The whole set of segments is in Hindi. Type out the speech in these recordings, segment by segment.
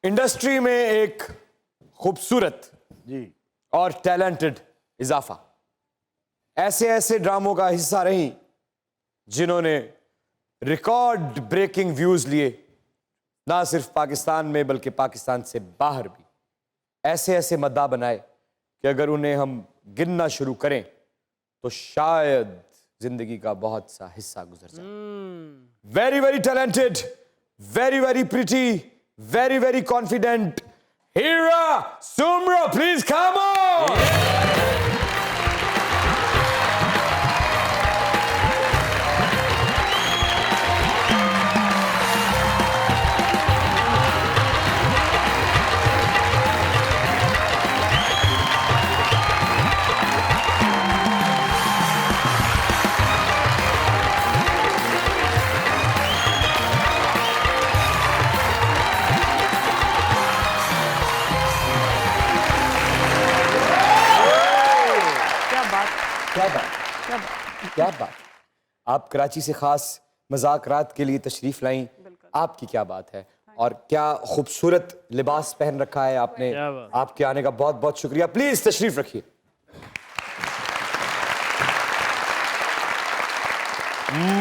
इंडस्ट्री में एक खूबसूरत जी और टैलेंटेड इजाफा, ऐसे ऐसे ड्रामों का हिस्सा रही जिन्होंने रिकॉर्ड ब्रेकिंग व्यूज लिए, ना सिर्फ पाकिस्तान में बल्कि पाकिस्तान से बाहर भी। ऐसे ऐसे मद्दा बनाए कि अगर उन्हें हम गिनना शुरू करें तो शायद जिंदगी का बहुत सा हिस्सा गुजर जाए। Very very talented, very very pretty, very very confident Heera Sumra, please come on. क्या बात, क्या बात। आप कराची से खास मजाक रात के लिए तशरीफ लाई, आपकी क्या बात है और क्या खूबसूरत लिबास पहन रखा है आपने। आपके आने का बहुत बहुत शुक्रिया। प्लीज तशरीफ रखिए।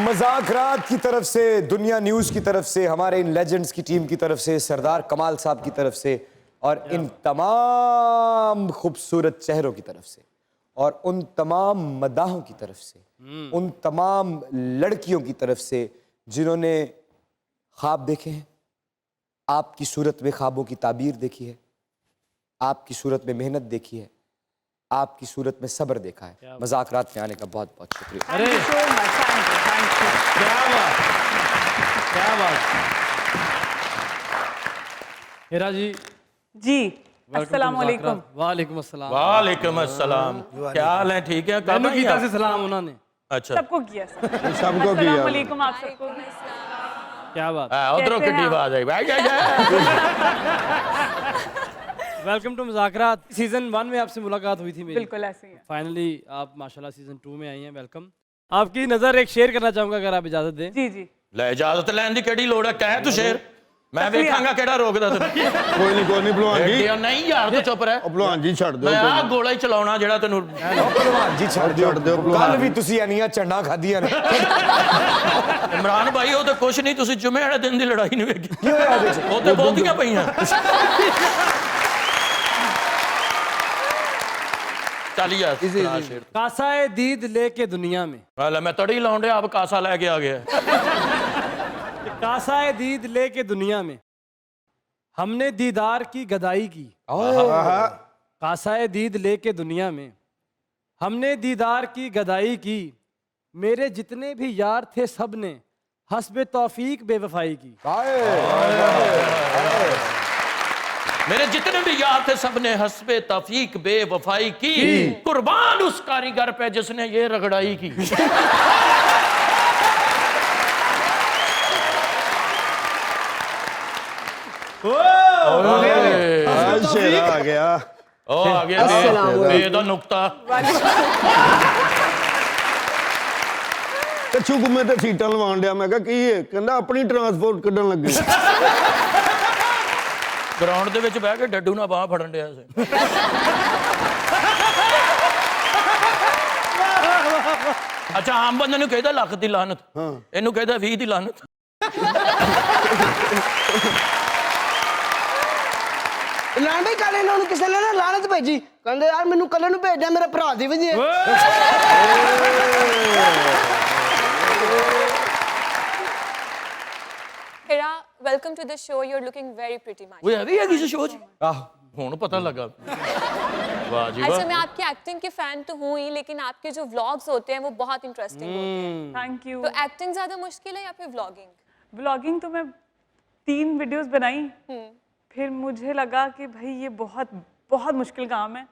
मजाक रात की तरफ से, दुनिया न्यूज की तरफ से, हमारे इन लेजेंड्स की टीम की तरफ से, सरदार कमाल साहब की तरफ से और इन तमाम खूबसूरत चेहरों की तरफ से और उन तमाम मदाहों की तरफ से, उन तमाम लड़कियों की तरफ से जिन्होंने ख्वाब देखे हैं, आपकी सूरत में ख्वाबों की ताबीर देखी है, आपकी सूरत में मेहनत देखी है, आपकी सूरत में सब्र देखा है। मजाक रात में आने का बहुत बहुत शुक्रिया। अरे क्या बात, क्या बात। हीरा जी जी अस्सलाम वालेकुम। वालेकुम अस्सलाम। वालेकुम अस्सलाम। क्या हाल है? ठीक है। कब आई की तरफ आप? से सलाम उन्होंने। अच्छा, सबको किया सर। सबको अस्सलाम किया। वालेकुम आप सबको। क्या बात। उधरों कैसे की हैं आवाज आई। Welcome to Muzakarat. सीजन 1 में आपसे मुलाकात हुई थी मेरी। बिल्कुल ऐसे ही है। फाइनली आप माशाल्लाह सीजन 2 में आई हैं। वेलकम। आपकी नजर एक शेयर करना चाहूंगा अगर आप इजाजत दें। जी जी ले इजाजत लैन दी केड़ी लोड़ है? कह तू शेर, मैं वेखांगा केड़ा रोकदा तैनूं। कोई नहीं भलवान जी। नहीं यार, तू चुप रह। ਉਹ ਭਲਵਾਨ ਜੀ ਛੱਡ ਦਿਓ मैं आ गोला ही चलाउणा जेड़ा तैनूं। भलवान जी छड़ ਛੱਡ ਦਿਓ कल ਭਲਵਾਨ भी तुसी अनिया चंडा खादियां ने। इमरान भाई ਉਹ ਤੇ ਕੁਛ ਨਹੀਂ, ਤੁਸੀਂ ਜੁਮੇ ਵਾਲੇ ਦਿਨ ਦੀ ਲੜਾਈ ਨਹੀਂ ਵੇਖੀ। ਕੀ ਹੋਇਆ ਉਹਦੇ 'ਚ? ਉਹ ਤੇ ਬਹੁਤੀਆਂ ਪਈਆਂ। ਚੱਲ ਯਾਰ ਸੁਣਾ शेर। कासाए दीद लेके दुनिया में, हां मैं तड़ी लाउं डे, आप कासा लेके आ गया। कासाए दीद लेके दुनिया में हमने दीदार की गदाई की। कासाए दीद लेके दुनिया में हमने दीदार की गदाई की। मेरे जितने भी यार थे सब ने हस्बे तौफीक बेवफाई की। मेरे जितने भी यार थे सबने हस्बे तफीक बेवफाई की। कुर्बान उस कारीगर पे जिसने ये रगड़ाई की। ਸ਼ੇਰਾ ਆ ਗਿਆ। ओ आ गया बे दा नुक्ता। ਕੱਛੂ ਗੁੰਮੇ ਤੇ ਸੀਟਾਂ ਲਵਾਉਣ ਡਿਆ। ਮੈਂ ਕਿਹਾ ਕੀ ਹੈ? ਕਹਿੰਦਾ ਆਪਣੀ ਟਰਾਂਸਪੋਰਟ ਕੱਢਣ ਲੱਗੇ। ग्राउंड ਦੇ ਵਿੱਚ ਬਹਿ ਕੇ ਡੱਡੂ ਨਾਲ ਬਾਹ ਫੜਨ ਡਿਆ ਸੀ। ਅੱਛਾ, ਆਮ ਬੰਦੇ ਨੂੰ ਕਹਿੰਦਾ ਲੱਖ ਦੀ ਲਾਨਤ, ਇਹਨੂੰ ਕਹਿੰਦਾ 20 ਦੀ ਲਾਨਤ। ਲਾਂਡੇ ਕਾਲੇ ਨੂੰ ਕਿਸੇ ਨੇ ਨਾ ਲਾਨਤ ਭੇਜੀ, ਕਹਿੰਦੇ ਯਾਰ ਮੈਨੂੰ ਕੱਲੇ ਨੂੰ ਭੇਜਿਆ, ਮੇਰੇ ਭਰਾ ਦੀ ਵੀ ਦੇ। Hira, welcome to the show. You're looking very pretty, man. ਓਏ ਅਭੀ ਹੈਗੀ ਸੀ ਸ਼ੋਅ 'ਚ? आह, ਹੁਣ ਪਤਾ ਲੱਗਾ। ਵਾਹ ਜੀ अच्छा, वाह। मैं आपकी एक्टिंग की फैन तो हूँ ही, लेकिन आपके जो व्लॉग्स होते हैं वो बहुत इंटरेस्टिंग होते हैं। Thank you. तो एक्टिंग ज्यादा मुश्किल है या फिर व्लॉगिंग? व्लॉगिंग तो मैं 3 वीडियोस बनाई, फिर मुझे लगा कि भाई ये बहुत बहुत मुश्किल काम है,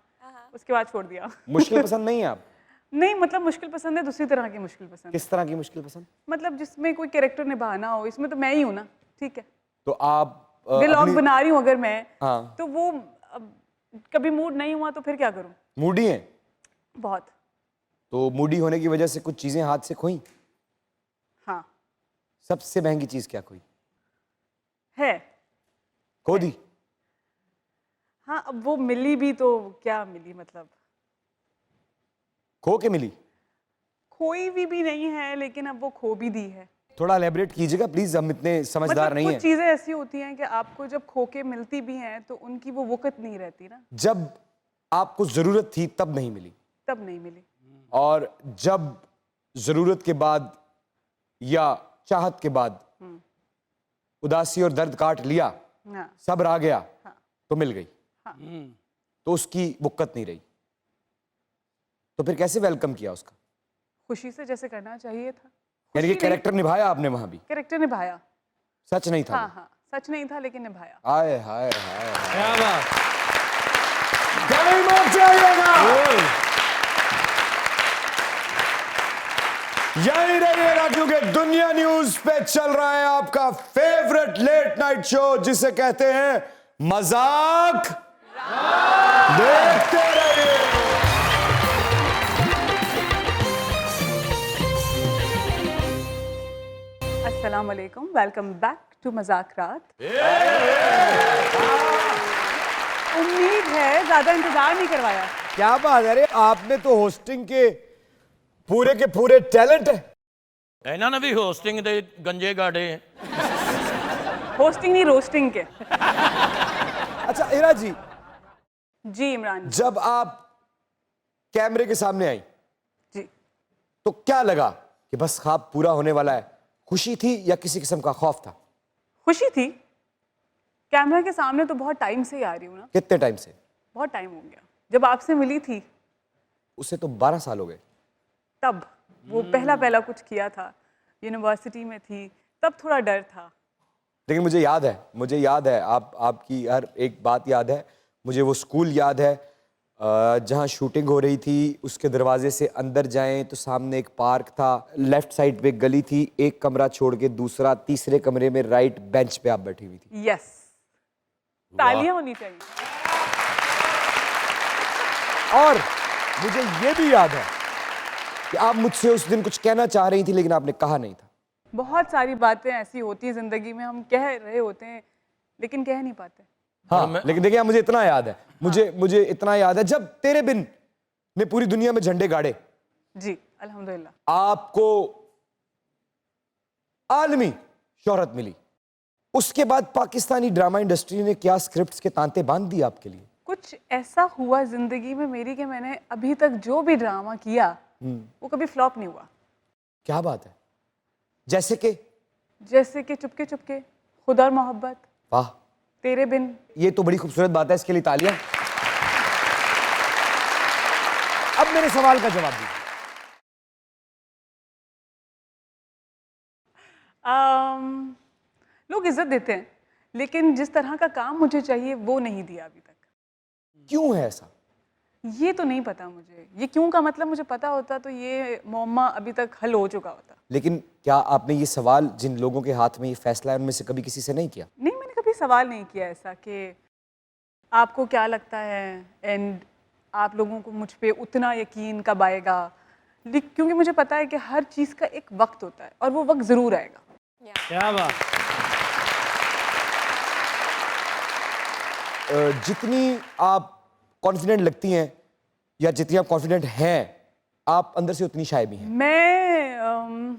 उसके बाद छोड़ दिया। मुश्किल पसंद नहीं है आप? नहीं मतलब मुश्किल पसंद है, दूसरी तरह की मुश्किल पसंद। किस तरह की मुश्किल पसंद? मतलब जिसमें कोई कैरेक्टर निभाना हो, इसमें तो मैं ही हूँ ना, ठीक है। तो आप व्लॉग अपनी- बना रही हूँ अगर मैं, हाँ। तो वो कभी मूड नहीं हुआ तो फिर क्या करूँ। मूडी हैं? बहुत। तो मूडी होने की वजह से कुछ चीजें हाथ से खोई? हाँ सबसे महंगी चीज क्या खोई? है। खो दी? हाँ, अब वो मिली भी तो क्या मिली, मतलब खो के मिली? खोई भी नहीं है, लेकिन अब वो खो भी दी है। थोड़ा एलेबरेट कीजिएगा प्लीज, हम इतने समझदार मतलब नहीं कुछ हैं। चीजें ऐसी होती हैं कि आपको जब खो के मिलती भी हैं तो उनकी वो वक़्त नहीं रहती ना, जब आपको जरूरत थी तब नहीं मिली, तब नहीं मिली। और जब जरूरत के बाद या चाहत के बाद उदासी और दर्द काट लिया, हाँ, सब्र आ गया, हाँ। तो मिल गई। तो उसकी वक़्त नहीं रही, तो फिर कैसे वेलकम किया उसका? खुशी से जैसे करना चाहिए था। यानी कि कैरेक्टर निभाया आपने वहां भी, कैरेक्टर निभाया। सच नहीं था हाँ वो? हाँ, सच नहीं था लेकिन निभाया। हाय हाय हाय हाय। क्या बात। गली में जाइएगा, यही रहिएगा, क्योंकि दुनिया न्यूज पे चल रहा है आपका फेवरेट लेट नाइट शो, जिसे कहते हैं मजाक। देखते रहिए। अस्सलाम वालेकुम, वेलकम बैक टू मजाक रात। उम्मीद है ज्यादा इंतजार नहीं करवाया। क्या बात है, अरे आपने तो होस्टिंग के पूरे टैलेंट है। ਇਹਨਾਂ ਨੇ ਵੀ ਹੋਸਟਿੰਗ ਦੇ ਗੰਜੇ ਗਾੜੇ होस्टिंग नहीं, रोस्टिंग के। अच्छा इरा जी, जी इमरान जी। जब आप कैमरे के सामने आई जी, तो क्या लगा कि बस ख्वाब पूरा होने वाला है? खुशी थी या किसी किस्म का खौफ था? खुशी थी। कैमरा के सामने तो बहुत टाइम से ही आ रही हूँ ना, कितने टाइम से? बहुत टाइम हो गया। जब आपसे मिली थी उसे तो 12 साल हो गए। तब वो पहला कुछ किया था, यूनिवर्सिटी में थी, तब थोड़ा डर था। लेकिन मुझे याद है आपकी हर एक बात याद है। मुझे वो स्कूल याद है जहाँ शूटिंग हो रही थी, उसके दरवाजे से अंदर जाएं तो सामने एक पार्क था, लेफ्ट साइड पे एक गली थी, एक कमरा छोड़ के दूसरा, तीसरे कमरे में राइट बेंच पे आप बैठी हुई थी। यस, तालियां होनी चाहिए। और मुझे ये भी याद है कि आप मुझसे उस दिन कुछ कहना चाह रही थी लेकिन आपने कहा नहीं था। बहुत सारी बातें ऐसी होती हैं जिंदगी में, हम कह रहे होते हैं लेकिन कह नहीं पाते। हाँ, लेकिन देखिए मुझे इतना याद है, मुझे इतना याद है, जब तेरे बिन ने पूरी दुनिया में झंडे गाड़े, जी अल्हम्दुलिल्लाह, आपको आलमी शोहरत मिली। उसके बाद पाकिस्तानी ड्रामा इंडस्ट्री ने क्या स्क्रिप्ट्स के तांते बांध दिए आपके लिए? कुछ ऐसा हुआ जिंदगी में मेरी कि मैंने अभी तक जो भी ड्रामा किया वो कभी फ्लॉप नहीं हुआ। क्या बात है? जैसे कि चुपके चुपके, खुदा और मोहब्बत, वाह, तेरे बिन। ये तो बड़ी खूबसूरत बात है, इसके लिए तालियां। अब मेरे सवाल का जवाब दीजिए। लोग इज्जत देते हैं लेकिन जिस तरह का काम मुझे चाहिए वो नहीं दिया अभी तक। क्यों है ऐसा? ये तो नहीं पता मुझे, ये क्यों का मतलब मुझे पता होता तो ये मुअम्मा अभी तक हल हो चुका होता। लेकिन क्या आपने ये सवाल जिन लोगों के हाथ में ये फैसला है उनमें से कभी किसी से नहीं किया? नहीं, मैंने कभी सवाल नहीं किया ऐसा कि आपको क्या लगता है एंड आप लोगों को मुझ पे उतना यकीन कब आएगा, क्योंकि मुझे पता है कि हर चीज़ का एक वक्त होता है और वो वक्त ज़रूर आएगा। क्या बात। जितनी आप कॉन्फिडेंट लगती हैं या जितनी आप कॉन्फिडेंट हैं, आप अंदर से उतनी शाय भी हैं। मैं